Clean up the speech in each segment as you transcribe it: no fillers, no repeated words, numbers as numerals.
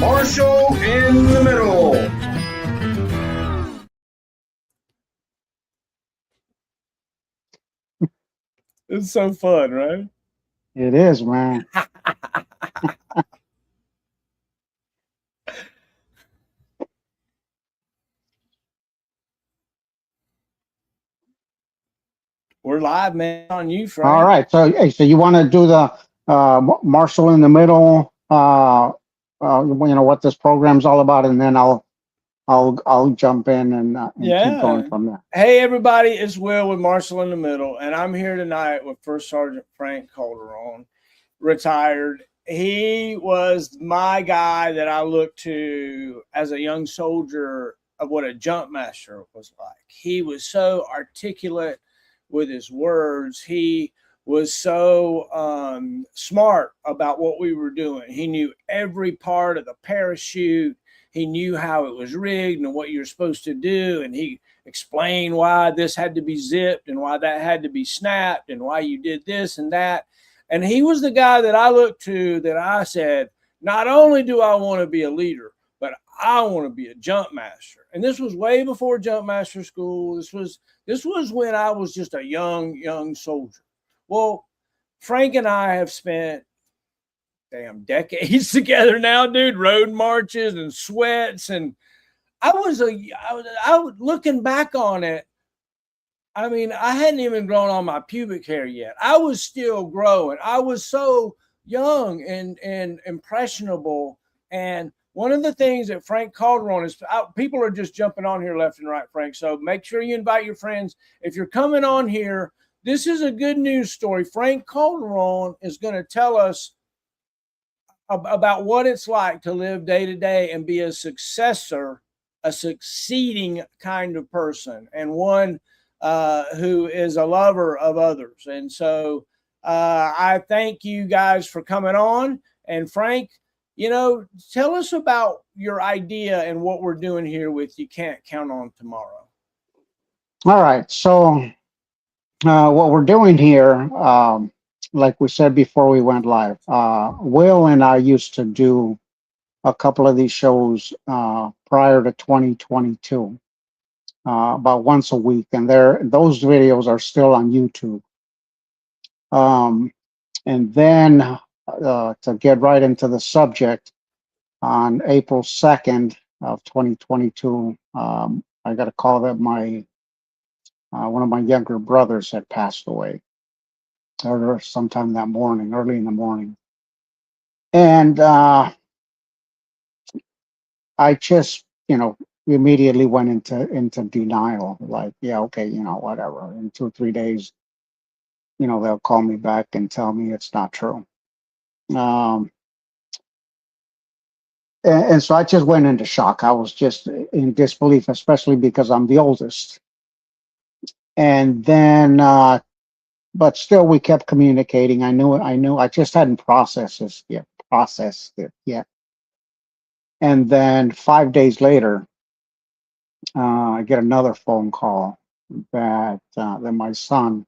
Marshall in the middle. It's so fun, right? It is, man. We're live, man, on you, Frank. All right. So, hey, so you want to do the Marshall in the middle? What this program's all about, and then I'll jump in and keep going from there. Hey, everybody, it's Will with Marshall in the Middle, and I'm here tonight with First Sergeant Frank Calderon, retired. He was my guy that I looked to as a young soldier of what a jump master was like. He was so articulate with his words. He was so smart about what we were doing. He knew every part of the parachute. He knew how it was rigged and what you're supposed to do. And he explained why this had to be zipped and why that had to be snapped and why you did this and that. And he was the guy that I looked to that I said, not only do I want to be a leader, but I want to be a jump master. And this was way before jump master school. This was when I was just a young soldier. Well, Frank and I have spent decades together now, dude. Road marches and sweats, and I was looking back on it. I mean, I hadn't even grown on my pubic hair yet. I was still growing. I was so young and impressionable. And one of the things that Frank Calderon is, people are just jumping on here left and right, Frank. So make sure you invite your friends. If you're coming on here, this is a good news story. Frank Calderon is going to tell us about what it's like to live day to day and be a successor, a succeeding kind of person, and one who is a lover of others. And so I thank you guys for coming on. And Frank, tell us about your idea and what we're doing here with You Can't Count on Tomorrow. All right. So what we're doing here, like we said before we went live, Will and I used to do a couple of these shows prior to 2022, about once a week, and those videos are still on YouTube. And then to get right into the subject, on April 2nd of 2022, I got a call that one of my younger brothers had passed away, or sometime that morning, early in the morning. And I just, immediately went into denial, like, yeah, okay, whatever. In 2 or 3 days, they'll call me back and tell me it's not true. And so I just went into shock. I was just in disbelief, especially because I'm the oldest. And then, but still, we kept communicating. I knew. I just hadn't processed it yet. And then 5 days later, I get another phone call that my son,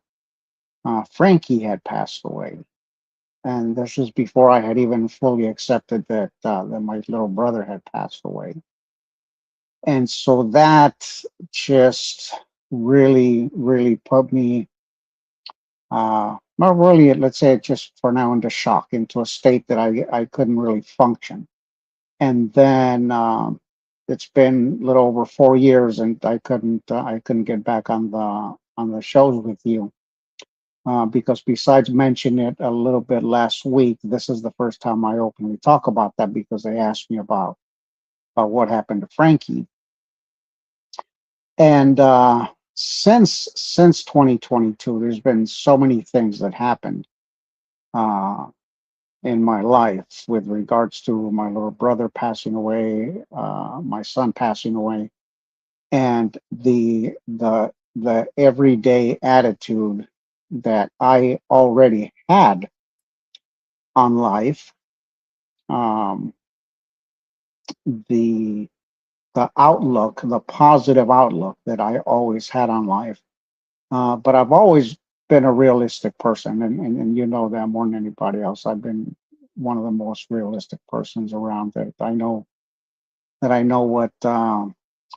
Frankie, had passed away. And this was before I had even fully accepted that my little brother had passed away. And so that just really, really put me, not really, let's say, just for now, into shock, into a state that I couldn't really function. And then it's been a little over 4 years, and I couldn't get back on the shows with you. Because besides mentioning it a little bit last week, this is the first time I openly talk about that, because they asked me about what happened to Frankie. And since 2022, there's been so many things that happened in my life with regards to my little brother passing away, my son passing away, and the everyday attitude that I already had on life, the outlook, the positive outlook that I always had on life. But I've always been a realistic person, and you know that more than anybody else. I've been one of the most realistic persons around. That I know what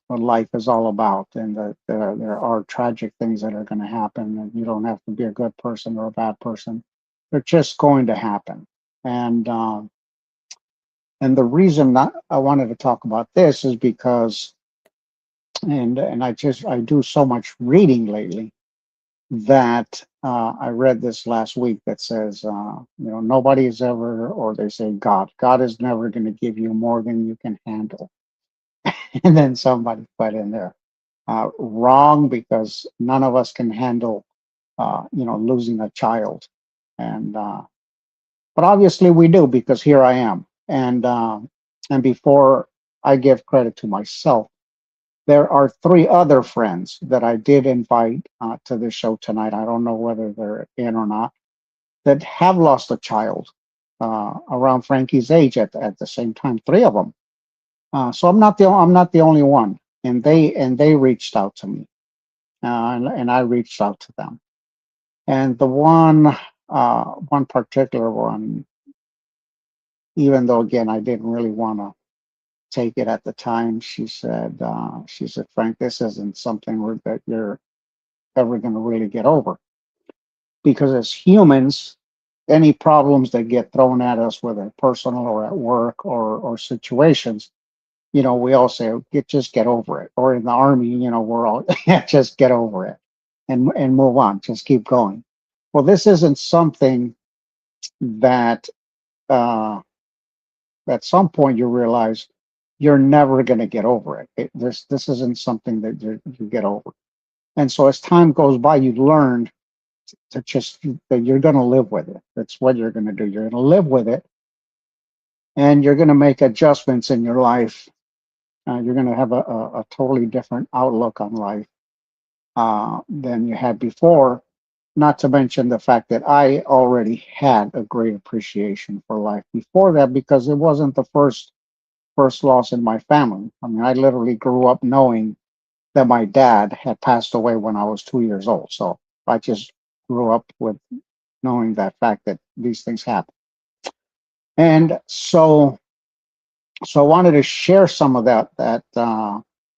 life is all about, and that there are tragic things that are going to happen, and you don't have to be a good person or a bad person. They're just going to happen. And the reason that I wanted to talk about this is because, and I do so much reading lately that I read this last week that says, nobody is ever, or they say God is never going to give you more than you can handle. And then somebody put in there, wrong, because none of us can handle, losing a child. And but obviously we do, because here I am. And before I give credit to myself, there are three other friends that I did invite to the show tonight. I don't know whether they're in or not, that have lost a child around Frankie's age at the same time. Three of them. So I'm not the only one. And they reached out to me, and I reached out to them. And the one particular one, even though again I didn't really want to take it at the time, she said, Frank, this isn't something that you're ever going to really get over, because as humans, any problems that get thrown at us, whether personal or at work or situations, we all say, just get over it. Or in the army, we're all, just get over it and move on, just keep going. Well, this isn't something that at some point you realize you're never going to get over it. This isn't something that you get over. And so as time goes by, you learn to just, that you're going to live with it. That's what you're going to do. You're going to live with it, and you're going to make adjustments in your life. You're going to have a totally different outlook on life than you had before. Not to mention the fact that I already had a great appreciation for life before that, because it wasn't the first loss in my family. I mean, I literally grew up knowing that my dad had passed away when I was 2 years old. So I just grew up with knowing that fact, that these things happen. And so I wanted to share some of that,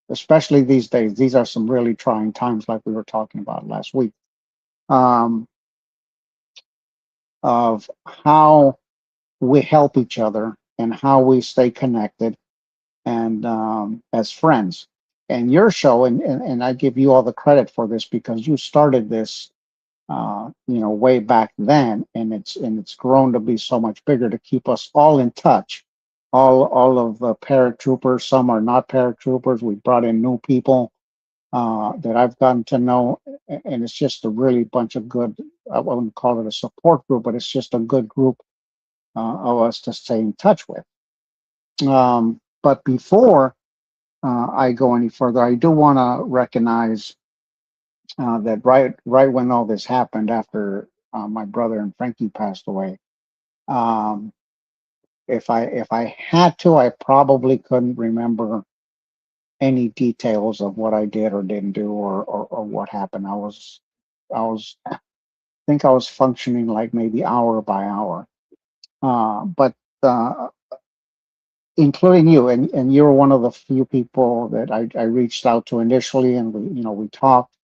especially these days. These are some really trying times, like we were talking about last week, um, of how we help each other and how we stay connected, and as friends. And your show, and I give you all the credit for this, because you started this, way back then, and it's grown to be so much bigger, to keep us all in touch. All of the paratroopers, some are not paratroopers. We brought in new people that I've gotten to know, and it's just a really bunch of good. I wouldn't call it a support group, but it's just a good group of us to stay in touch with. But before I go any further, I do want to recognize that right when all this happened, after my brother and Frankie passed away, um, if I had to, I probably couldn't remember any details of what I did or didn't do, or what happened. I think I was functioning like maybe hour by hour. But including you, and you're one of the few people that I reached out to initially, and we talked.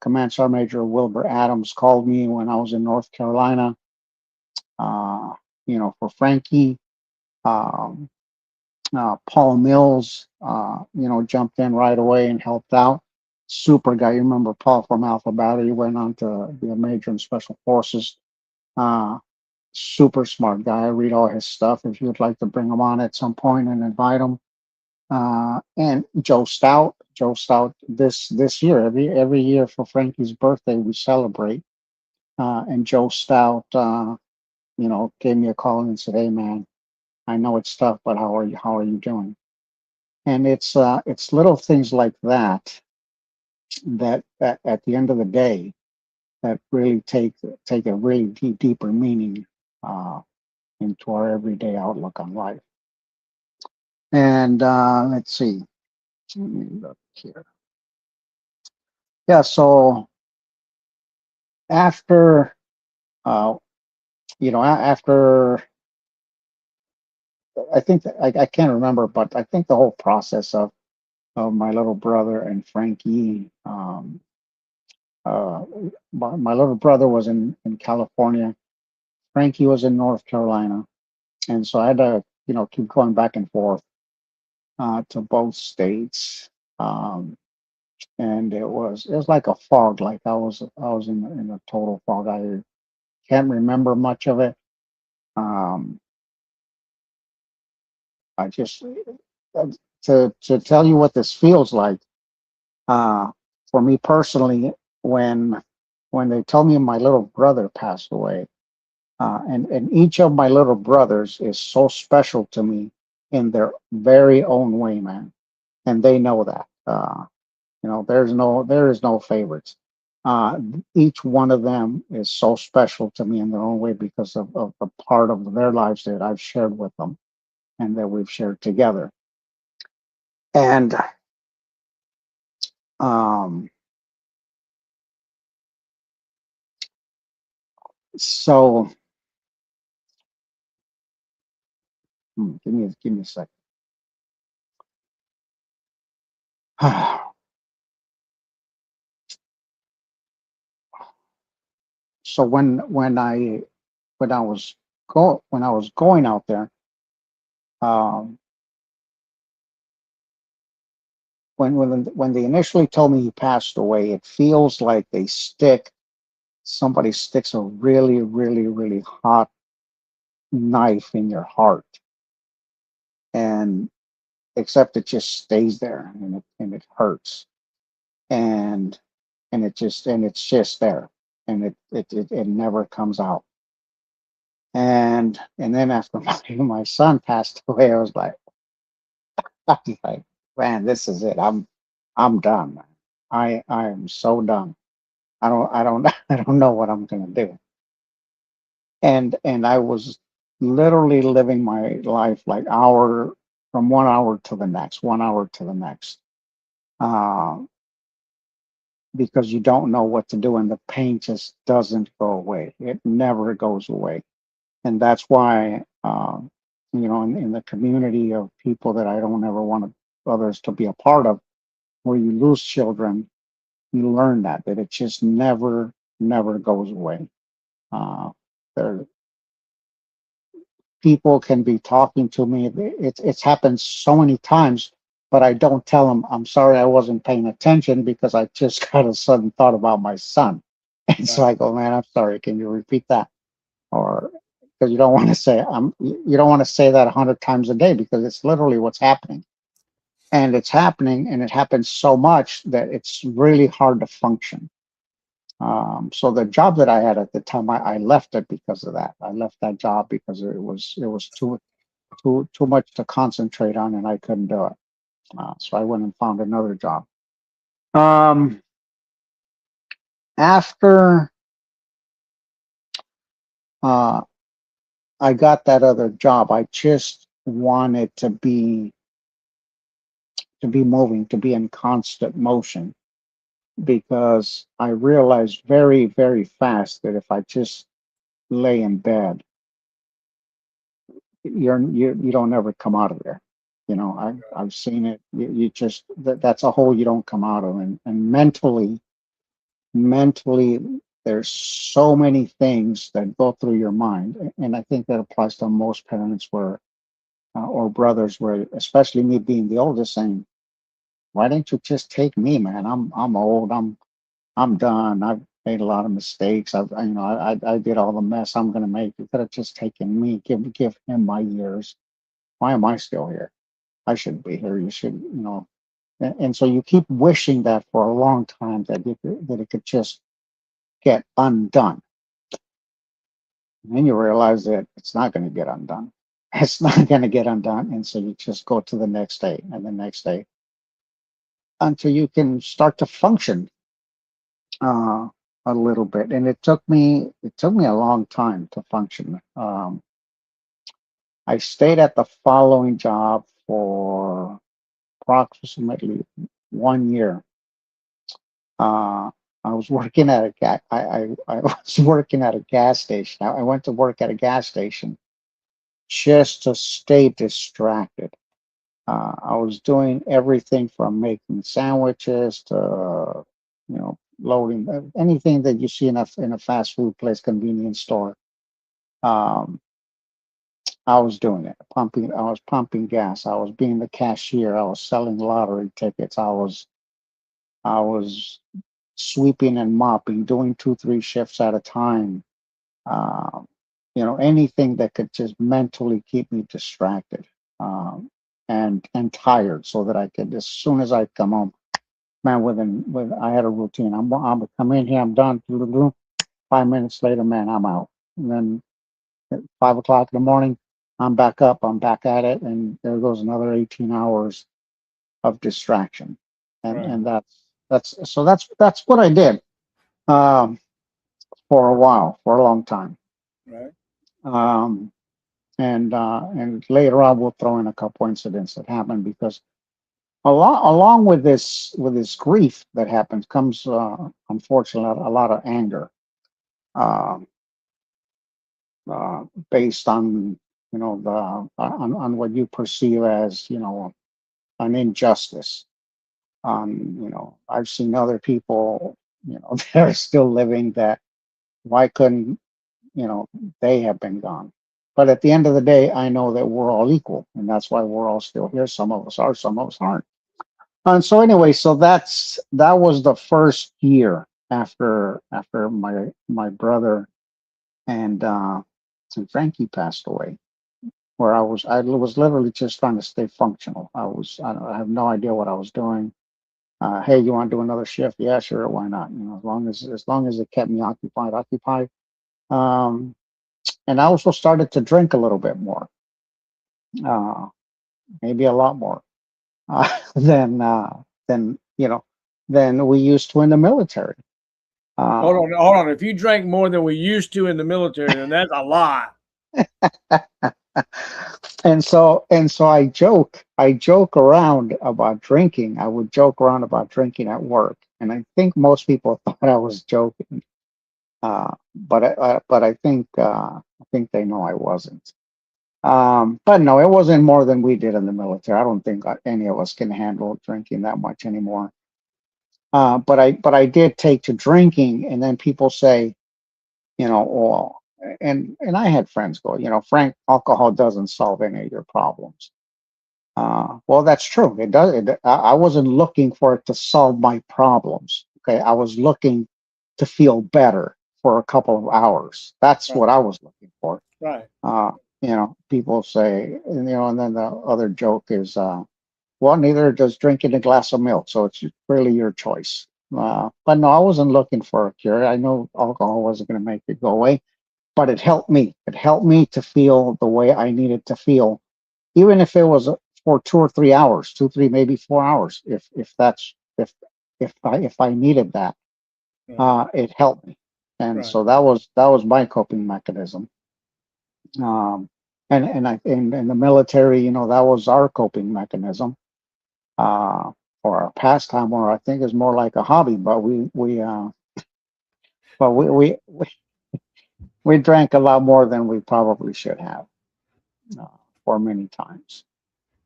Command Sergeant Major Wilbur Adams called me when I was in North Carolina, uh, for Frankie. Um, Paul Mills, jumped in right away and helped out. Super guy. You remember Paul from Alpha Battery? He went on to be a major in Special Forces. Uh, Super smart guy. I read all his stuff. If you would like to bring him on at some point and invite him. And Joe Stout. Joe Stout. This year, every year for Frankie's birthday, we celebrate. And Joe Stout, gave me a call and said, "Hey, man, I know it's tough, but how are you? How are you doing?" And it's little things like that at the end of the day, that really take a really deeper meaning uh, into our everyday outlook on life. And let's see. Let me look here. Yeah. So after after I think I can't remember, but I think the whole process of my little brother and Frankie. Uh, my little brother was in California. Frankie was in North Carolina, and so I had to, keep going back and forth to both states. Um, and it was like a fog, like I was in a total fog. I can't remember much of it. Um, I just to tell you what this feels like. Uh, for me personally, when when they told me my little brother passed away, and each of my little brothers is so special to me in their very own way, man, and they know that. There is no favorites. Uh, each one of them is so special to me in their own way because of the part of their lives that I've shared with them and that we've shared together. And um, so, give me a second. So when I was going out there, um, when they initially told me he passed away, it feels like somebody sticks a really, really, really hot knife in your heart, and except it just stays there, and it hurts, and it's just there, and it never comes out. And then after my son passed away, I was like, man, this is it. I'm done, man. I am so done. I don't I don't know what I'm gonna do. And I was literally living my life like hour from 1 hour to the next, 1 hour to the next, uh, because you don't know what to do, and the pain just doesn't go away. It never goes away, and that's why, in the community of people that I don't ever want others to be a part of, where you lose children, you learn that it just never goes away. Uh, there, people can be talking to me. It's happened so many times, but I don't tell them I'm sorry I wasn't paying attention because I just got a sudden thought about my son. And so Right. I go, man, I'm sorry. Can you repeat that? Or because you don't want to say you don't want to say that 100 times a day because it's literally what's happening. And it's happening, and it happens so much that it's really hard to function. So the job that I had at the time, I left it because of that. I left that job because it was too much to concentrate on, and I couldn't do it. So I went and found another job. Um, after uh, I got that other job, I just wanted to be moving, to be in constant motion, because I realized very, very fast that if I just lay in bed, you don't ever come out of there. I've seen it. You just that's a hole you don't come out of, and mentally there's so many things that go through your mind, and I think that applies to most parents where or brothers, where especially me being the oldest, saying, why didn't you just take me, man? I'm old. I'm done. I've made a lot of mistakes. I did all the mess I'm gonna make. You could have just taken me. Give him my years. Why am I still here? I shouldn't be here. You should, and so you keep wishing that for a long time, that it could just get undone. And then you realize that it's not going to get undone. It's not going to get undone. And so you just go to the next day and the next day until you can start to function uh, a little bit. And it took me a long time to function. I stayed at the following job for approximately 1 year. Uh, I was working at a I was working at a gas station. I went to work at a gas station, just to stay distracted. I was doing everything from making sandwiches to, loading anything that you see in a fast food place, convenience store. Um, I was doing it, pumping. I was pumping gas. I was being the cashier. I was selling lottery tickets. I was sweeping and mopping, doing 2, 3 shifts at a time. Um, anything that could just mentally keep me distracted, and tired, so that I could, as soon as I come home, man, with I had a routine. I'm come in here, I'm done. 5 minutes later, man, I'm out. And then at 5 o'clock in the morning, I'm back up. I'm back at it, and there goes another 18 hours of distraction. And Right. and that's what I did, um, for a while, for a long time. Right. Um, and later on, we'll throw in a couple incidents that happened, because along with this grief that happens comes, unfortunately, a lot of anger, uh, based on, on what you perceive as, an injustice. I've seen other people, that are still living, that why couldn't, you know they have been gone. But at the end of the day, I know that we're all equal, and that's why we're all still here. Some of us are, some of us aren't. And so anyway, so that was the first year after my brother and Frankie passed away, where I was literally just trying to stay functional. I have no idea what I was doing. Hey, you want to do another shift? Yeah, sure, why not? As long as it kept me occupied. Um, and I also started to drink a little bit more, uh, maybe a lot more, than than we used to in the military. Hold Uh, on, hold on. If you drank more than we used to in the military, then that's a lot. and so I joke around about drinking. I would joke around about drinking at work, and I think most people thought I was joking. But I think they know I wasn't. But no, it wasn't more than we did in the military. I don't think any of us can handle drinking that much anymore. But I did take to drinking, and then people say, well, and I had friends go, Frank, alcohol doesn't solve any of your problems. Well, that's true. It does. I wasn't looking for it to solve my problems. Okay, I was looking to feel better for a couple of hours. That's Right. what I was looking for. Right. Uh, People say, and then the other joke is, well, neither does drinking a glass of milk, so it's really your choice. But no, I wasn't looking for a cure. I know alcohol wasn't going to make it go away, but it helped me. It helped me to feel the way I needed to feel, even if it was for 2 or 3 hours, 2, 3, maybe 4 hours, if I needed that. Right. It helped me, and Right. so that was my coping mechanism. Um, and in the military, that was our coping mechanism, uh, or our pastime, or I think is more like a hobby. But we drank a lot more than we probably should have, uh, for many times.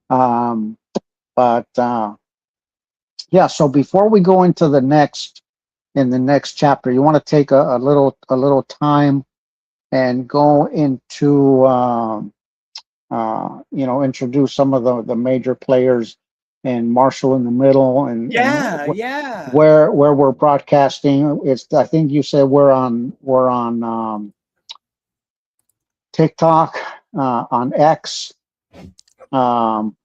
Um, but yeah, so before we go into the next chapter, you want to take a little time and go into, introduce some of the major players and Marshall in the middle, and Yeah. Yeah. where we're broadcasting. I think you said we're on TikTok, on X. Um,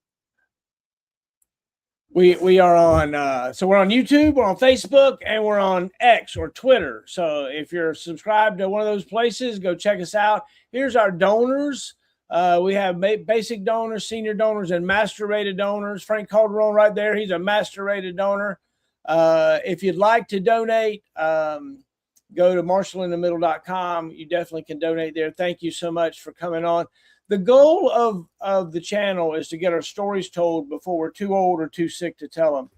We are on so we're on YouTube, we're on Facebook, and we're on X or Twitter. So if you're subscribed to one of those places, go check us out. Here's our donors. We have basic donors, senior donors, and master rated donors. Frank Calderon right there. He's a master rated donor. If you'd like to donate, go to marshallinthemiddle.com. You definitely can donate there. Thank you so much for coming on. The goal of the channel is to get our stories told before we're too old or too sick to tell them.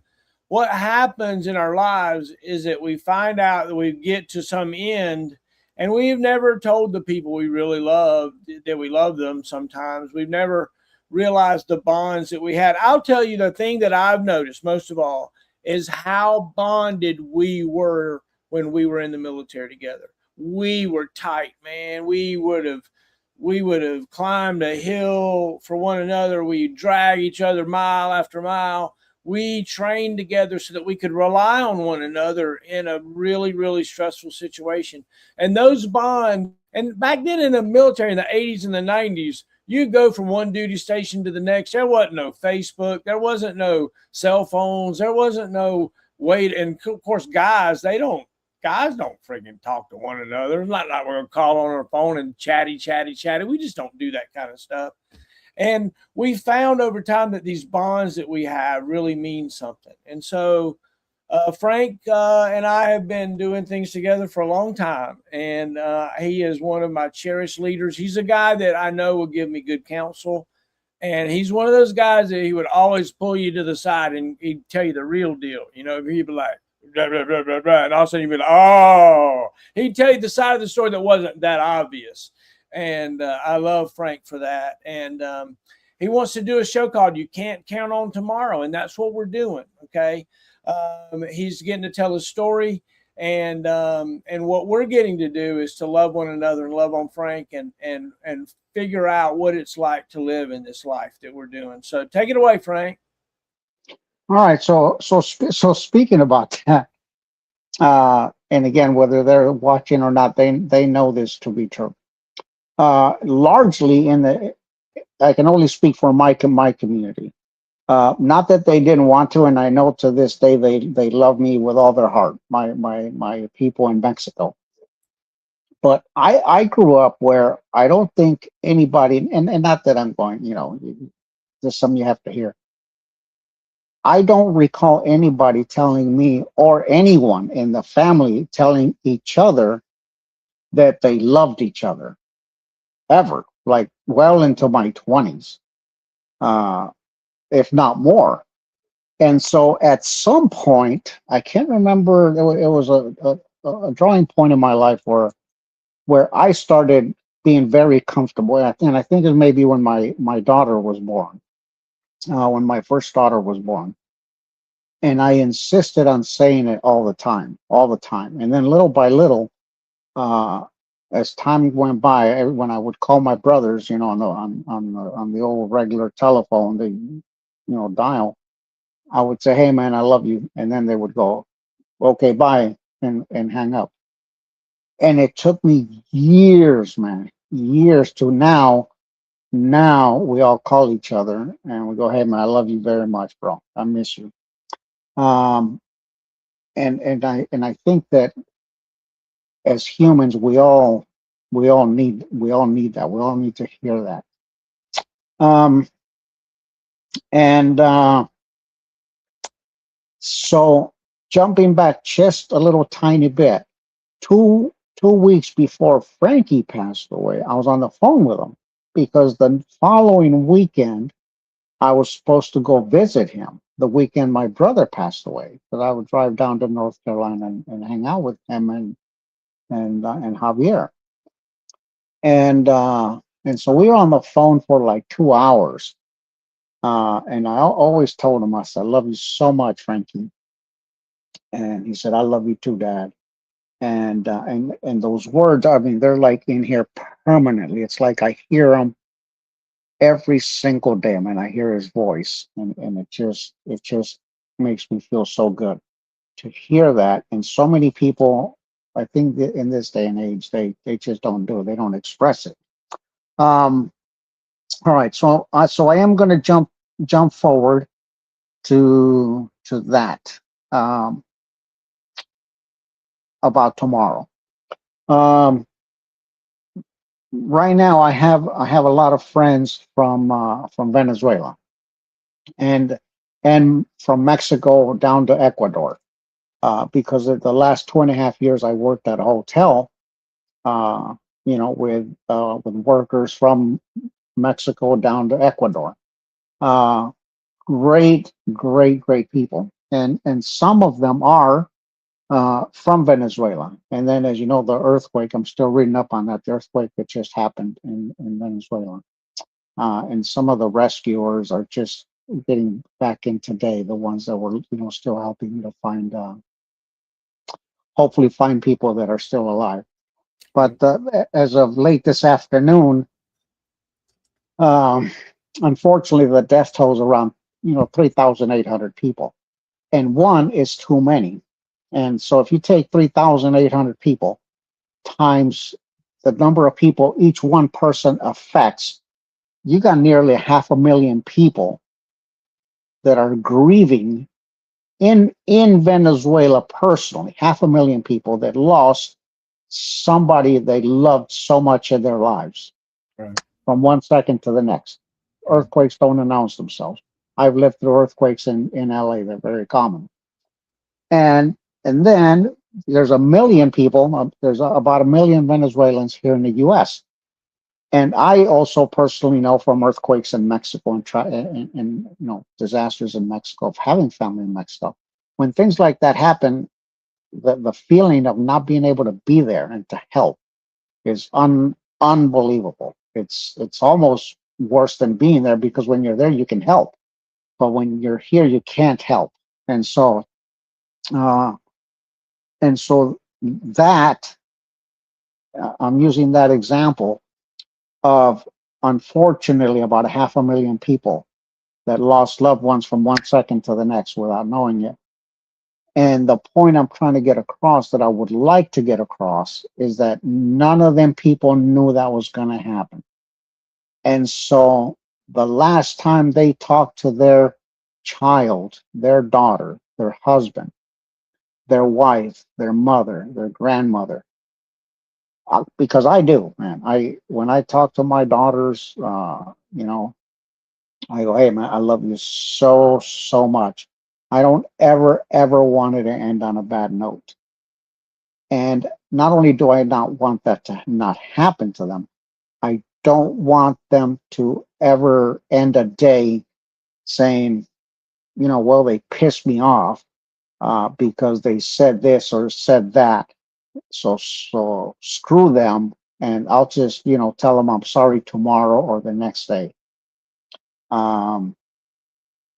What happens in our lives is that we find out that we get to some end And we've never told the people we really love that we love them sometimes. We've never realized the bonds that we had. I'll tell you the thing that I've noticed most of all is how bonded we were when we were in the military together. We were tight, man. We would have climbed a hill for one another. We drag each other mile after mile. We trained together so that we could rely on one another in a really, really stressful situation. And those bonds, and back then in the military in the 80s and the 90s, you go from one duty station to the next. There wasn't no Facebook. There wasn't no cell phones. There wasn't no way. And of course, guys don't freaking talk to one another. It's not like we're gonna call on our phone and chatty, chatty, chatty. We just don't do that kind of stuff. And we found over time that these bonds that we have really mean something. And so Frank and I have been doing things together for a long time, and he is one of my cherished leaders. He's a guy that I know will give me good counsel, and he's one of those guys that he would always pull you to the side and he'd tell you the real deal. He'd be like, blah, blah, blah, blah, blah, and all of a sudden you'd be like, oh, he'd tell you the side of the story that wasn't that obvious. And I love Frank for that. And he wants to do a show called You Can't Count on Tomorrow, and that's what we're doing. Okay. He's getting to tell his story, and what we're getting to do is to love one another and love on Frank and figure out what it's like to live in this life that we're doing. So take it away, Frank. All right. So speaking about that, and again, whether they're watching or not, they know this to be true. Largely I can only speak for my community. Not that they didn't want to, and I know to this day they love me with all their heart. My people in Mexico. But I grew up where I don't think anybody, and not that I'm going, there's something you have to hear. I don't recall anybody telling me or anyone in the family telling each other that they loved each other ever, like well into my 20s, if not more. And so at some point, I can't remember, it was a drawing point in my life where I started being very comfortable. And I think it was maybe when my daughter was born, when my first daughter was born. And I insisted on saying it all the time, all the time. And then little by little, as time went by, when I would call my brothers, on the old regular telephone, dial, I would say, "Hey man, I love you," and then they would go, "Okay, bye," and hang up. And it took me years, man, years to now. Now we all call each other and we go, "Hey man, I love you very much, bro. I miss you." Um, and I think that as humans, we all need that. We all need to hear that. Um, and so jumping back just a little tiny bit, two weeks before Frankie passed away, I was on the phone with him because the following weekend I was supposed to go visit him. The weekend my brother passed away, but I would drive down to North Carolina and hang out with him and Javier. And so we were on the phone for like 2 hours. And I always told him, I said, "I love you so much, Frankie." And he said, "I love you too, Dad." And those words, I mean, they're like in here permanently. It's like I hear them every single day. I mean, I hear his voice, and it just makes me feel so good to hear that. And so many people, I think that in this day and age, they just don't do it. They don't express it. Um, all right, so I am going to jump forward to that, about tomorrow. Um, right now, I have a lot of friends from Venezuela and from Mexico down to Ecuador, because of the last 2.5 years I worked at a hotel, uh, with workers from Mexico down to Ecuador. Uh, great, great, great people, and some of them are from Venezuela. And then, as you know, the earthquake, I'm still reading up on that, the earthquake that just happened in Venezuela. And some of the rescuers are just getting back in today, the ones that were, still helping to find, hopefully find people that are still alive. But as of late this afternoon, um, unfortunately, the death toll is around, 3,800 people. And one is too many. And so if you take 3,800 people times the number of people each one person affects, you got nearly 500,000 people that are grieving in Venezuela personally. 500,000 people that lost somebody they loved so much in their lives, Right. from one second to the next. Earthquakes don't announce themselves. I've lived through earthquakes in LA. They're very common. And then there's a million people, there's about a million Venezuelans here in the US. And I also personally know from earthquakes in Mexico and disasters in Mexico, of having family in Mexico. When things like that happen, the feeling of not being able to be there and to help is unbelievable. It's almost worse than being there, because when you're there you can help, but when you're here you can't help. And so uh, that I'm using that example of, unfortunately, about 500,000 people that lost loved ones from one second to the next without knowing it. And the point I'm trying to get across, that I would like to get across, is that none of them people knew that was going to happen. And so the last time they talked to their child, their daughter, their husband, their wife, their mother, their grandmother, because I do, man. When I talk to my daughters, I go, hey, man, I love you so, so much. I don't ever want it to end on a bad note. And not only do I not want that to not happen to them, I don't want them to ever end a day saying, well, they pissed me off because they said this or said that. So screw them, and I'll just, tell them I'm sorry tomorrow or the next day. Um,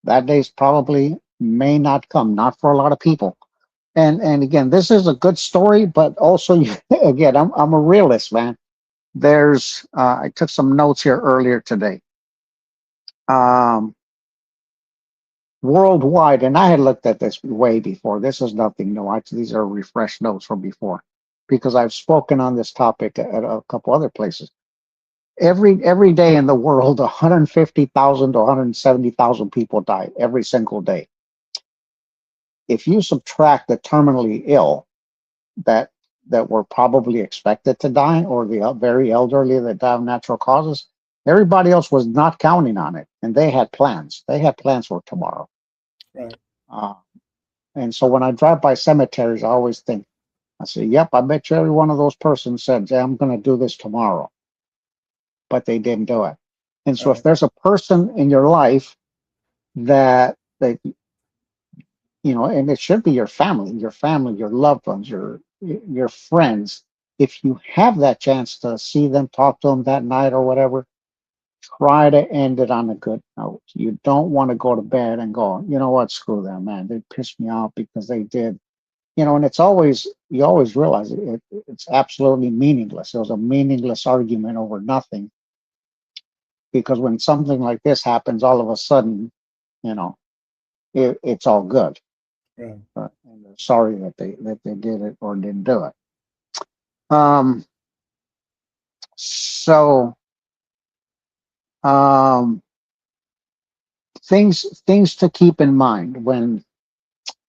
that day's probably may not come, not for a lot of people. And again, this is a good story, but also, again, I'm a realist, man. There's I took some notes here earlier today. Um, Worldwide, and I had looked at this way before. This is nothing new. These are refreshed notes from before, because I've spoken on this topic at a couple other places. Every day in the world, 150,000 to 170,000 people die every single day. If you subtract the terminally ill that were probably expected to die, or the very elderly that die of natural causes, everybody else was not counting on it, and they had plans. They had plans for tomorrow. Right. Uh, and so when I drive by cemeteries, I always think, I say, yep, I bet you every one of those persons said, yeah, I'm going to do this tomorrow, but they didn't do it. And so if there's a person in your life that and it should be your family, your loved ones, your friends. If you have that chance to see them, talk to them that night or whatever, try to end it on a good note. You don't want to go to bed and go, you know what, screw them, man. They pissed me off because they did. And you always realize it's absolutely meaningless. It was a meaningless argument over nothing. Because when something like this happens, all of a sudden, it's all good. Right. And they're sorry that they did it or didn't do it. Um, so um, things to keep in mind when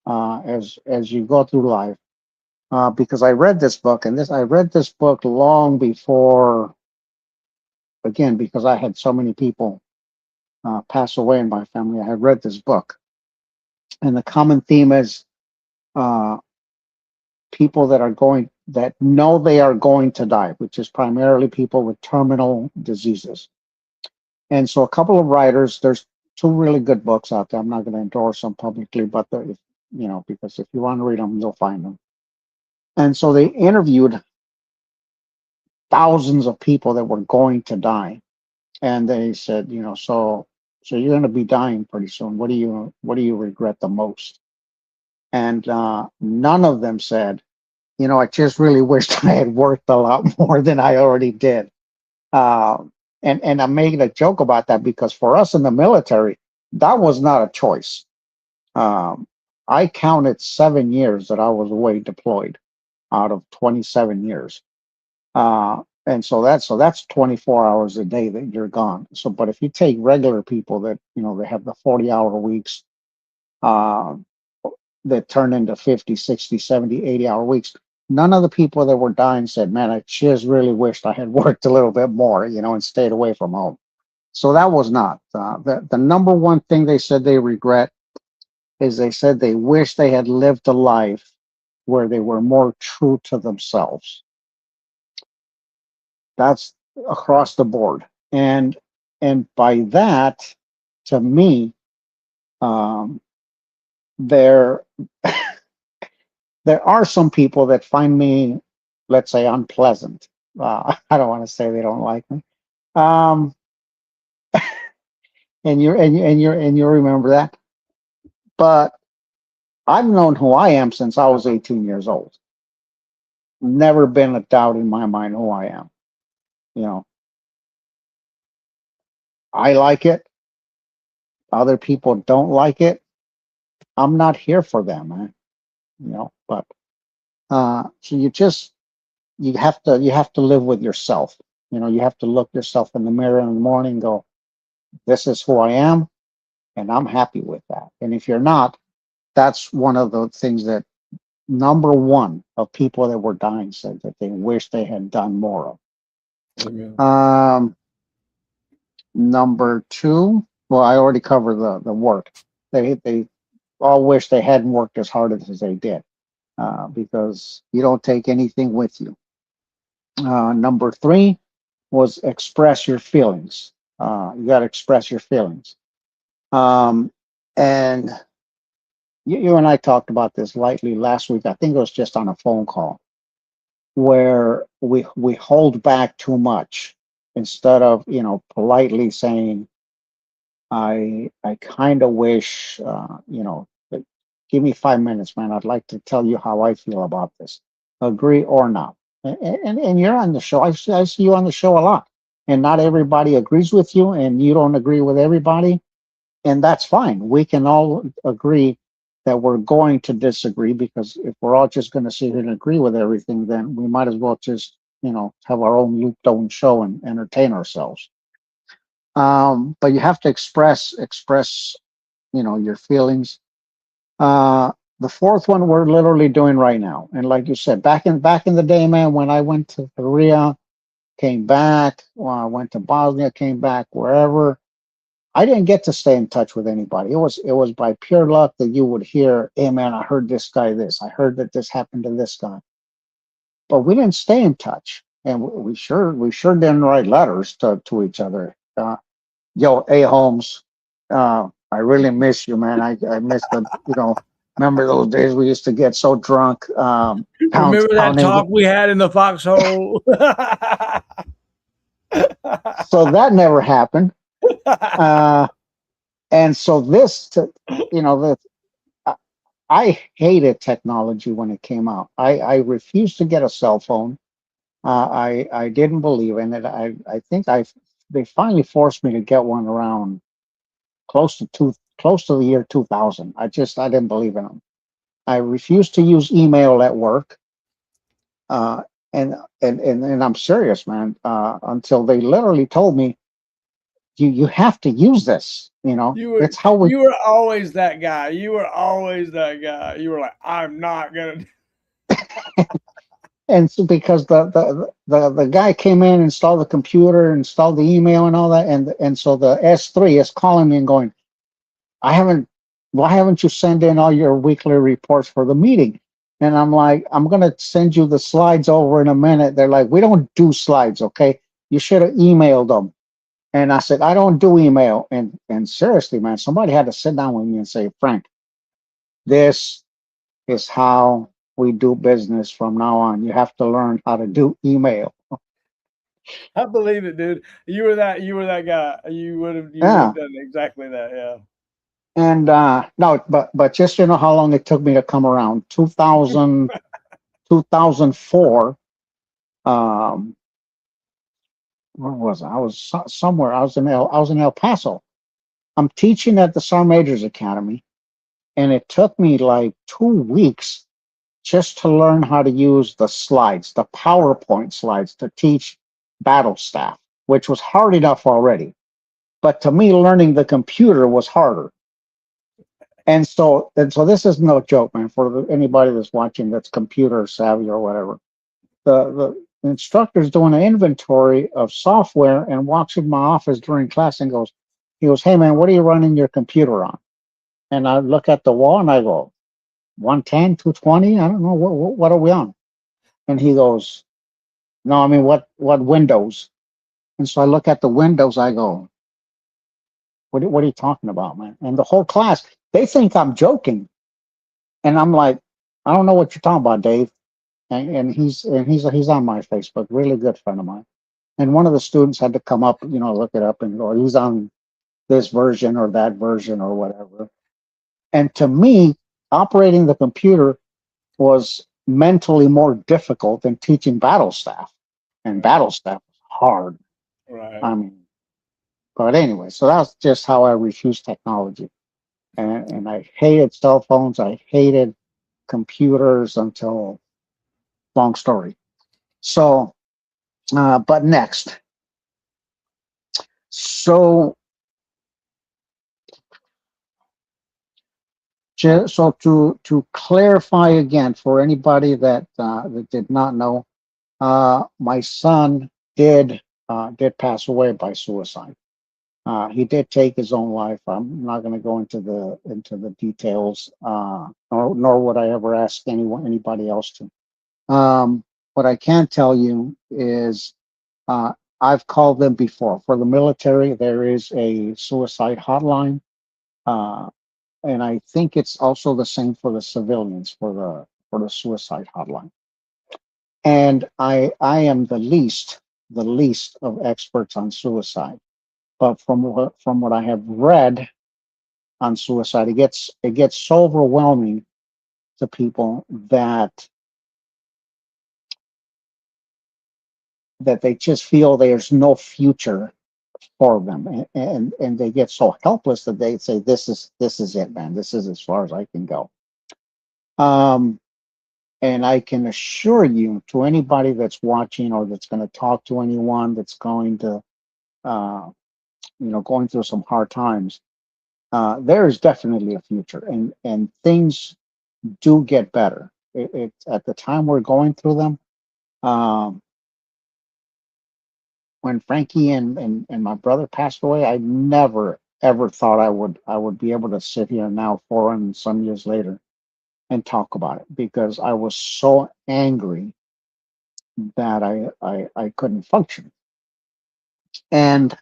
as you go through life, because I read this book, and I read this book long before. Again, because I had so many people pass away in my family, I had read this book, and the common theme is uh, people that know they are going to die, which is primarily people with terminal diseases. And so a couple of writers, there's two really good books out there. I'm not going to endorse them publicly, but because if you want to read them, you'll find them. And so they interviewed thousands of people that were going to die. And they said, so you're going to be dying pretty soon. What do you regret the most? And none of them said, I just really wished I had worked a lot more than I already did. Uh, and I'm making a joke about that because for us in the military, that was not a choice. Um, I counted 7 years that I was away deployed out of 27 years. And so that's 24 hours a day that you're gone. So, but if you take regular people that, they have the 40-hour weeks, uh, that turn into 50, 60, 70, 80-hour weeks, none of the people that were dying said, man, I just really wished I had worked a little bit more, and stayed away from home. So that was not the number one thing they said they regret is they said they wish they had lived a life where they were more true to themselves. That's across the board. And by that, to me, um, there there are some people that find me, let's say, unpleasant. I don't want to say they don't like me. Um, and you remember that. But I've known who I am since I was 18 years old. Never been a doubt in my mind who I am. You know, I like it. Other people don't like it. I'm not here for them, man. But so you have to live with yourself. You have to look yourself in the mirror in the morning and go, this is who I am, and I'm happy with that. And if you're not, that's one of the things that number one of people that were dying said that they wish they had done more Amen. of. Number two, well, I already covered the work. They all wish they hadn't worked as hard as they did, because you don't take anything with you. Number three was express your feelings. You got to express your feelings. And you and I talked about this lightly last week. I think it was just on a phone call where we hold back too much instead of politely saying, I kind of wish, that- give me 5 minutes, man. I'd like to tell you how I feel about this. Agree or not? And you're on the show. I see you on the show a lot, and not everybody agrees with you, and you don't agree with everybody, and that's fine. We can all agree that we're going to disagree, because if we're all just going to sit here and agree with everything, then we might as well just have our own looped own show and entertain ourselves. But you have to express your feelings. The fourth one we're literally doing right now, and like you said, back in the day, man, when I went to Korea, came back, I went to Bosnia, came back, wherever, I didn't get to stay in touch with anybody. It was by pure luck that you would hear, hey man, I heard this guy this, I heard that this happened to this guy, but we didn't stay in touch, and we sure didn't write letters to each other. Yo, A Holmes, I really miss you, man. I miss remember those days we used to get so drunk, Remember that pounding. talk we had in the foxhole? So that never happened. And so I hated technology when it came out. I refused to get a cell phone. I didn't believe in it. I think they finally forced me to get one around close to the year 2000. I didn't believe in them. I refused to use email at work. Uh, and I'm serious, man. Until they literally told me, you have to use this. It's how we. You were always that guy. You were always that guy. You were like, I'm not gonna. And so because the guy came in, installed the computer, installed the email and all that, and so the S3 is calling me and going, why haven't you sent in all your weekly reports for the meeting? And I'm like, I'm gonna send you the slides over in a minute. They're like, we don't do slides, okay? You should have emailed them. And I said, I don't do email. And seriously, man, somebody had to sit down with me and say, Frank, this is how we do business from now on. You have to learn how to do email. I believe it, dude. You were that guy. You would have Yeah. done exactly that. Yeah. And no, but just how long it took me to come around. 2004. Um, where was I? I was somewhere. I was in El Paso. I'm teaching at the Sergeant Major's Academy, and it took me like 2 weeks just to learn how to use the slides, the PowerPoint slides to teach battle staff, which was hard enough already. But to me, learning the computer was harder. And so this is no joke, man, for anybody that's watching that's computer savvy or whatever. The instructor's doing an inventory of software and walks in my office during class and he goes, "Hey man, what are you running your computer on?" And I look at the wall and I go, 110, 220? I don't know. What are we on? And he goes, "No, I mean, what Windows?" And so I look at the Windows, I go, what are you talking about, man? And the whole class, they think I'm joking. And I'm like, "I don't know what you're talking about, Dave." And he's on my Facebook, really good friend of mine. And one of the students had to come up, look it up and go, "He's on this version or that version or whatever." And to me, operating the computer was mentally more difficult than teaching battle staff. And Right. battle staff was hard. Right. I mean, but anyway, so that's just how I refused technology. And I hated cell phones. I hated computers until, long story. So, but next. So, so to clarify again for anybody that did not know, my son did pass away by suicide. He did take his own life. I'm not going to go into the details, nor would I ever ask anybody else to. What I can tell you is, uh, I've called them before. For the military, there is a suicide hotline, uh, and I think it's also the same for the civilians for the suicide hotline. And I am the least of experts on suicide, but from what I have read on suicide, it gets so overwhelming to people that they just feel there's no future for them, and they get so helpless that they say, this is it, man, this is as far as I can go. um and I can assure you, to anybody that's watching or that's going to talk to anyone that's going to uh going through some hard times, there is definitely a future, and things do get better. At the time we're going through them. um when Frankie and my brother passed away, I never ever thought I would be able to sit here now, 4 and some years later, and talk about it, because I was so angry that I couldn't function. And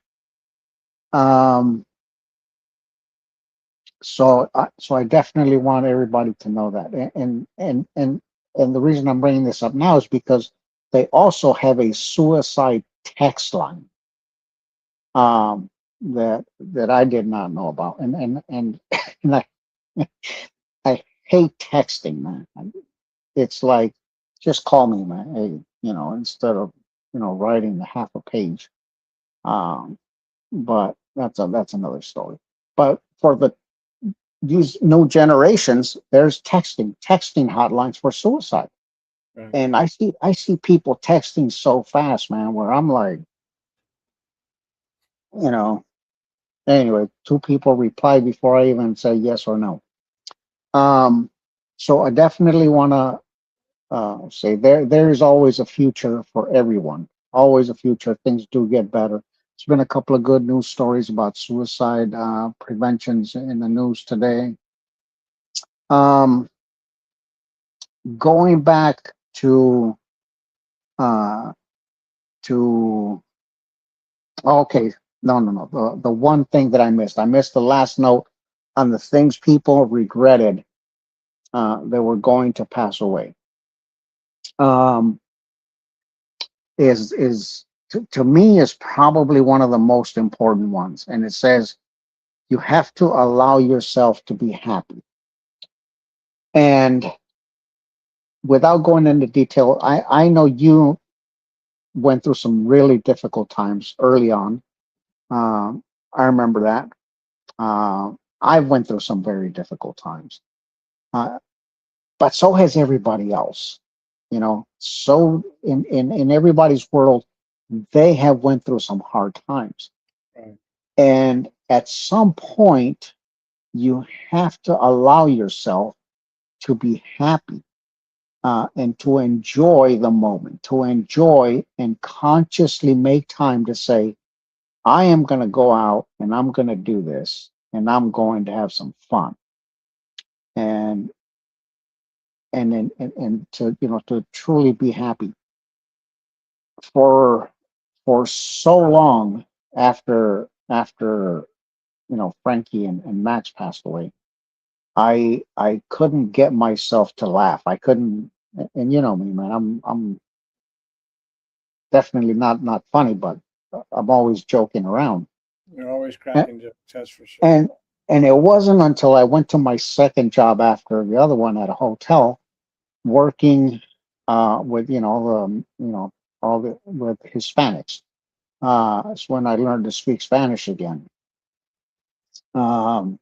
um, so I definitely want everybody to know that. And the reason I'm bringing this up now is because they also have a suicide text line, um, that I did not know about. And and I hate texting, man. It's like, just call me, man. Hey, instead of writing half a page. Um, but that's another story. But for these new generations, there's texting hotlines for suicide. Right. And I see people texting so fast, man, where I'm like, you know, anyway, two people reply before I even say yes or no. Um, so I definitely want to say there is always a future for everyone. Always a future. Things do get better. There's been a couple of good news stories about suicide preventions in the news today. Um, Going back uh, to okay, no. The one thing that I missed the last note on the things people regretted, that were going to pass away. um, is to me is probably one of the most important ones, and it says you have to allow yourself to be happy. And without going into detail, I know you went through some really difficult times early on. I remember that. I went through some very difficult times, uh, but so has everybody else. You know, so in everybody's world, they have went through some hard times, Right. and at some point, you have to allow yourself to be happy, and to enjoy the moment, to enjoy and consciously make time to say, I am going to go out and I'm going to do this and I'm going to have some fun. And and to to truly be happy for so long after Frankie and Max passed away. I couldn't get myself to laugh. I couldn't, and you know me, man. I'm definitely not funny, but I'm always joking around. You're always A- cracking jokes, that's for sure. And and it wasn't until I went to my second job after the other one at a hotel, working with all the with Hispanics. It's when I learned to speak Spanish again. Um,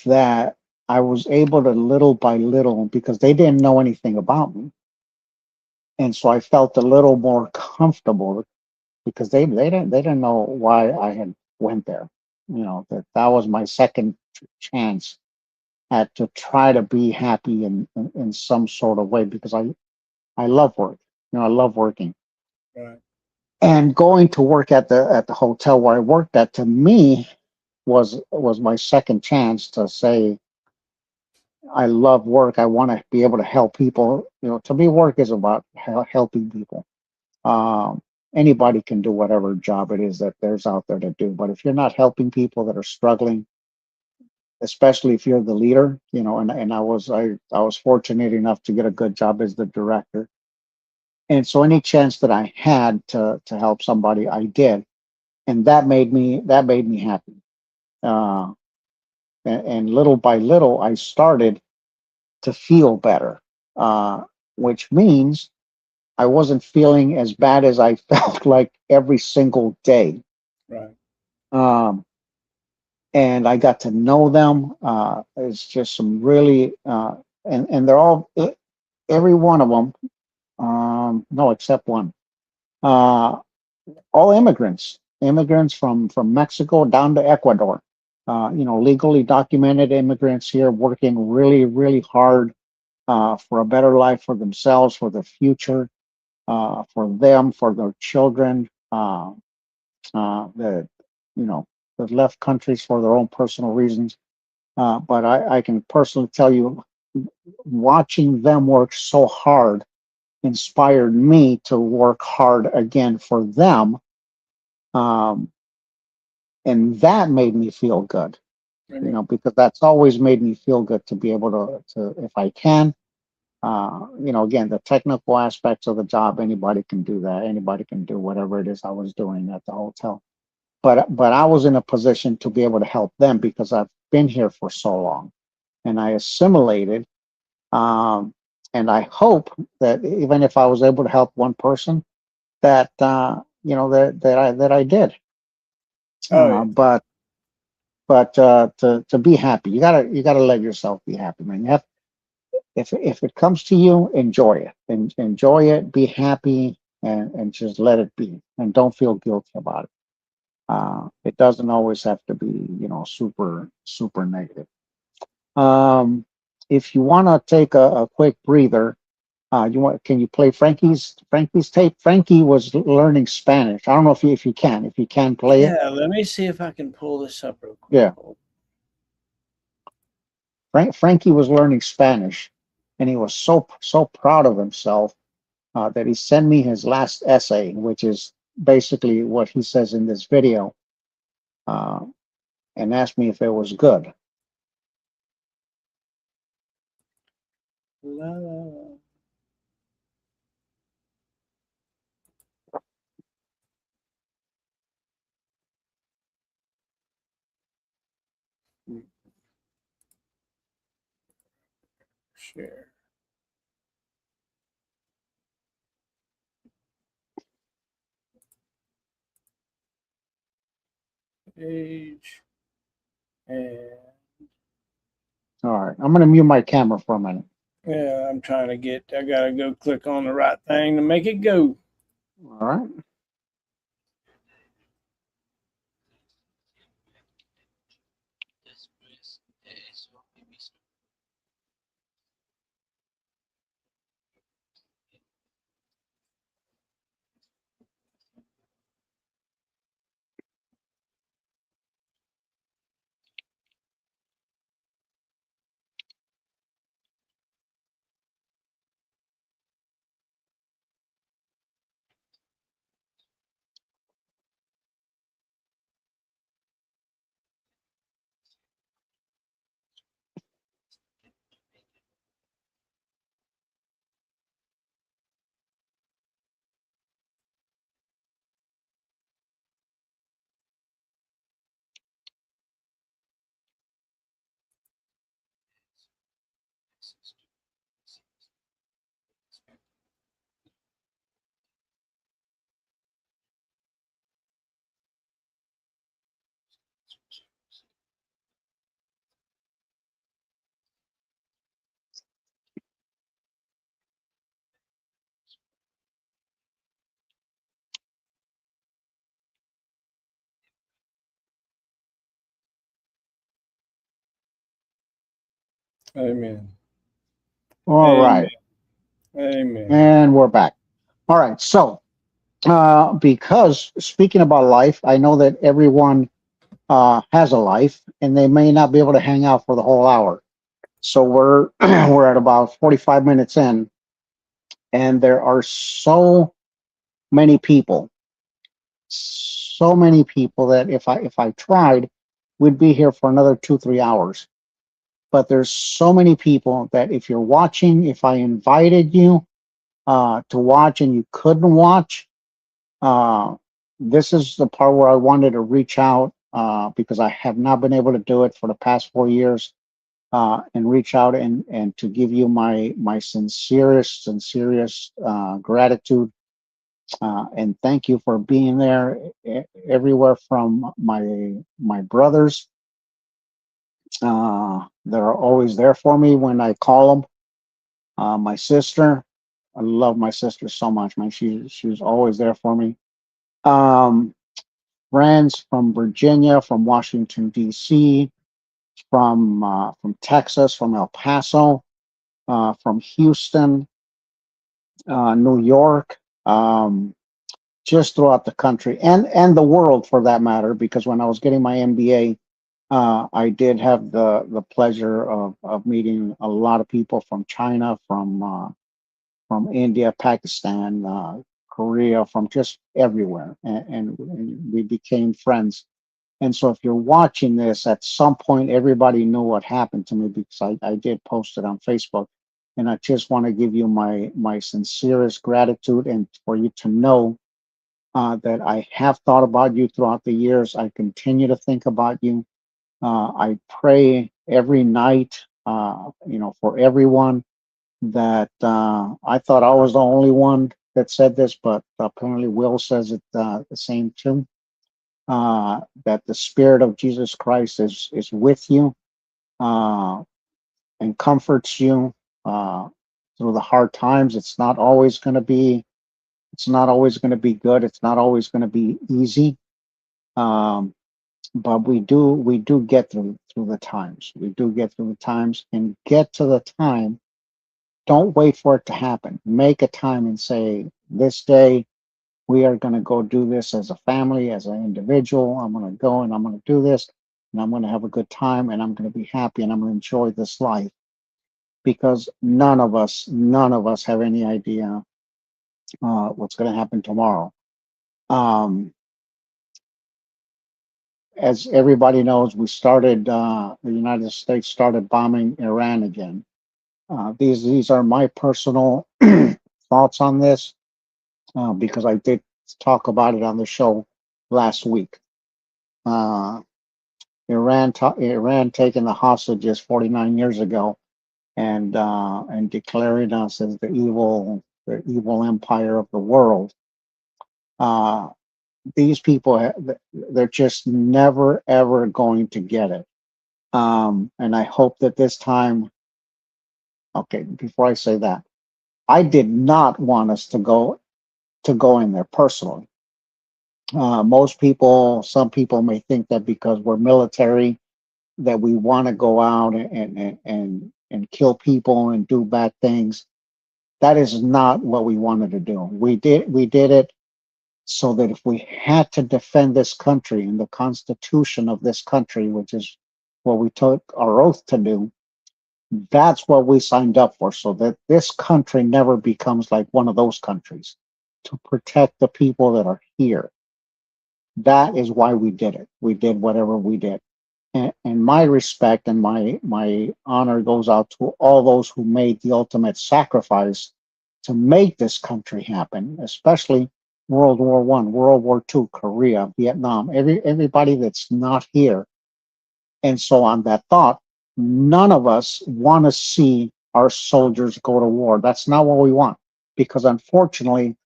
that I was able to little by little, because they didn't know anything about me, and so I felt a little more comfortable because they didn't know why I had went there. That was my second chance at to try to be happy in some sort of way, because I love work. I love working. Right. And going to work at the hotel where I worked at, to me, was my second chance to say I love work. I want to be able to help people. To me, work is about helping people. Um, Anybody can do whatever job it is that there's out there to do, but if you're not helping people that are struggling, especially if you're the leader, and I was fortunate enough to get a good job as the director, and so any chance that I had to help somebody, I did, and that made me happy. Uh, and little by little, I started to feel better, which means I wasn't feeling as bad as I felt like every single day. Right. Um, and I got to know them. It's just some really, and they're all, every one of them, no, except one, uh, all immigrants from Mexico down to Ecuador. Legally documented immigrants here working really, really hard for a better life for themselves, for the future, for them, for their children, that you know that left countries for their own personal reasons. But I can personally tell you, watching them work so hard inspired me to work hard again for them, um, and that made me feel good. Amen. Because that's always made me feel good to be able to if I can. Again, the technical aspects of the job, anybody can do that. Anybody can do whatever it is I was doing at the hotel. But I was in a position to be able to help them because I've been here for so long, and I assimilated. Um, and I hope that even if I was able to help one person, that that I did. Oh yeah. But to be happy, you gotta let yourself be happy, man. You have, if it comes to you, enjoy it and enjoy it. Be happy and just let it be, and don't feel guilty about it. It doesn't always have to be super super negative. Um, if you want to take a quick breather, can you play Frankie's tape? Frankie was learning Spanish. I don't know if you can play it. Yeah, let me see if I can pull this up real quick. Yeah, Frankie was learning Spanish, and he was so proud of himself that he sent me his last essay, which is basically what he says in this video, uh, and asked me if it was good. La, la, la. Share. Page. And All right. I'm going to mute my camera for a minute. yeah, I'm trying to get, I got to go click on the right thing to make it go. All right. Amen. All Amen. right. Amen. And we're back. All right. So, because speaking about life, I know that everyone has a life and they may not be able to hang out for the whole hour. So we're we're at about 45 minutes in, and there are many so many people that if I tried, we'd be here for another 2, 3 hours. But there's so many people that if you're watching, if I invited you to watch and you couldn't watch, uh, this is the part where I wanted to reach out because I have not been able to do it for the past 4 years. And reach out and to give you my sincerest gratitude and thank you for being there everywhere from my brothers that are always there for me when I call them. My sister, I love my sister so much, man. She's always there for me. Um, Friends from Virginia, from Washington D.C., from Texas, from El Paso, from Houston, New York, just throughout the country and the world for that matter. Because when I was getting my MBA, I did have the pleasure of meeting a lot of people from China, from India, Pakistan, Korea, from just everywhere, and we became friends. And so, if you're watching this, at some point, everybody knew what happened to me because I did post it on Facebook, and I just want to give you my sincerest gratitude, and for you to know that I have thought about you throughout the years. I continue to think about you. I pray every night, for everyone that I thought I was the only one that said this, but apparently Will says it the same too. That the Spirit of Jesus Christ is with you uh, and comforts you uh, through the hard times. It's not always going to be. It's not always going to be good. It's not always going to be easy. Um, but we do get through the times. We do get through the times and get to the time. Don't wait for it to happen. Make a time and say, this day we are going to go do this as a family, as an individual. I'm going to go and I'm going to do this and I'm going to have a good time and I'm going to be happy and I'm going to enjoy this life because none of us have any idea what's going to happen tomorrow. Um, as everybody knows, the United States started bombing Iran again. These are my personal thoughts on this because I did talk about it on the show last week. Uh, Iran taking the hostages 49 years ago and declaring us as the evil empire of the world. Uh, these people, they're just never ever going to get it. And I hope that this time, okay, before I say that, I did not want us to go in there personally. Most people, some people may think that because we're military, that we want to go out and kill people and do bad things. That is not what we wanted to do. We did it so that if we had to defend this country and the Constitution of this country, which is what we took our oath to do, that's what we signed up for, so that this country never becomes like one of those countries, to protect the people that are here. That is why we did it. We did whatever we did. And my respect and my honor goes out to all those who made the ultimate sacrifice to make this country happen, especially World War One, World War Two, Korea, Vietnam, everybody that's not here. And so on that thought, none of us want to see our soldiers go to war. That's not what we want, because unfortunately,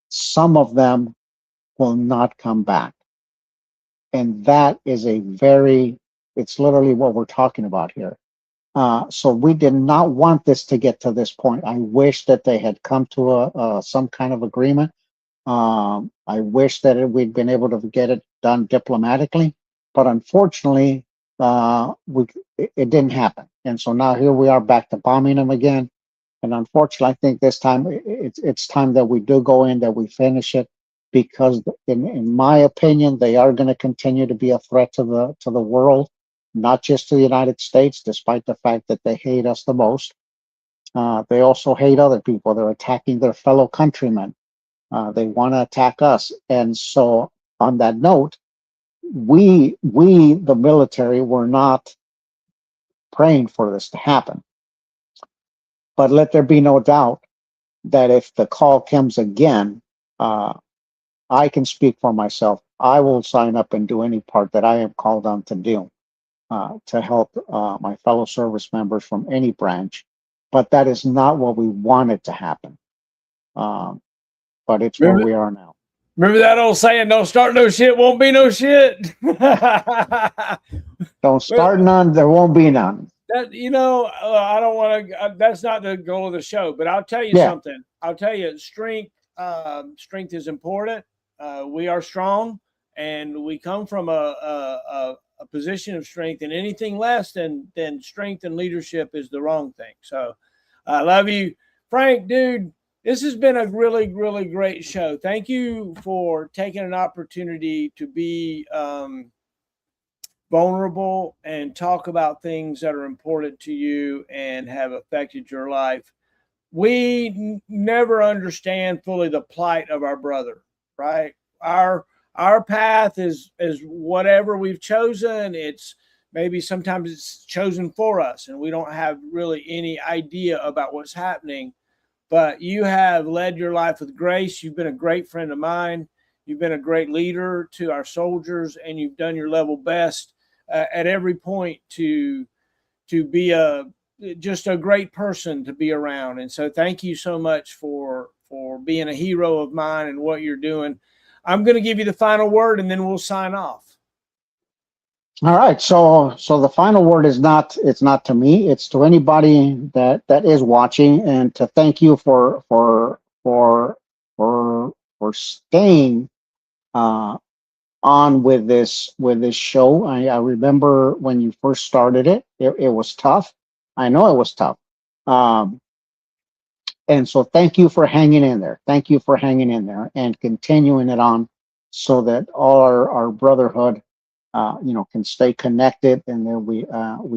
some of them will not come back. And that is it's literally what we're talking about here. So we did not want this to get to this point. I wish that they had come to some kind of agreement. I wish that we'd been able to get it done diplomatically, but unfortunately, it didn't happen. And so now here we are back to bombing them again. And unfortunately, I think this time it's time that we do go in, that we finish it, because in my opinion, they are going to continue to be a threat to the world, not just to the United States, despite the fact that they hate us the most. They also hate other people. They're attacking their fellow countrymen. They want to attack us. And so on that note, we the military, were not praying for this to happen. But let there be no doubt that if the call comes again, I can speak for myself. I will sign up and do any part that I am called on to do, to help my fellow service members from any branch. But that is not what we wanted to happen. Um, but it's where we are now. Remember that old saying, don't start no shit, won't be no shit? Don't start none, there won't be none. That, I don't want to, that's not the goal of the show, but I'll tell you something. I'll tell you, strength is important. We are strong, and we come from a position of strength, and anything less than strength and leadership is the wrong thing. So I love you, Frank, dude. This has been a really, really great show. Thank you for taking an opportunity to be vulnerable and talk about things that are important to you and have affected your life. We never understand fully the plight of our brother, right? Our path is whatever we've chosen. It's maybe sometimes it's chosen for us, and we don't have really any idea about what's happening. But you have led your life with grace. You've been a great friend of mine. You've been a great leader to our soldiers, and you've done your level best at every point to be just a great person to be around. And so thank you so much for being a hero of mine and what you're doing. I'm going to give you the final word, and then we'll sign off. All right. So the final word it's not to me. It's to anybody that is watching, and to thank you for staying on with this show. I remember when you first started it, it was tough. I know it was tough. And so thank you for hanging in there. Thank you for hanging in there and continuing it on, so that all our brotherhood, can stay connected, and then we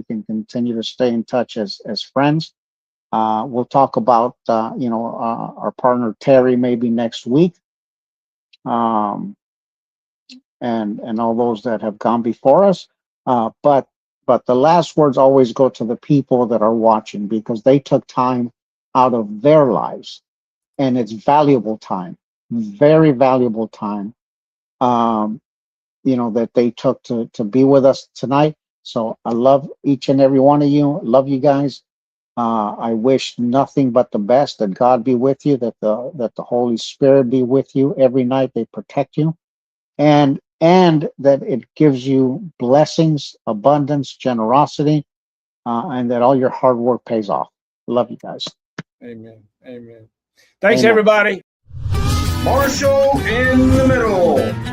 can continue to stay in touch as friends. We'll talk about, our partner Terry maybe next week. And all those that have gone before us. But the last words always go to the people that are watching, because they took time out of their lives, and it's valuable time, very valuable time, that they took to be with us tonight. So I love each and every one of you. Love you guys. I wish nothing but the best, that God be with you, that the Holy Spirit be with you every night, they protect you, and that it gives you blessings, abundance, generosity, and that all your hard work pays off. Love you guys. Amen. Amen. Thanks, Amen. everybody. Marshall in the middle.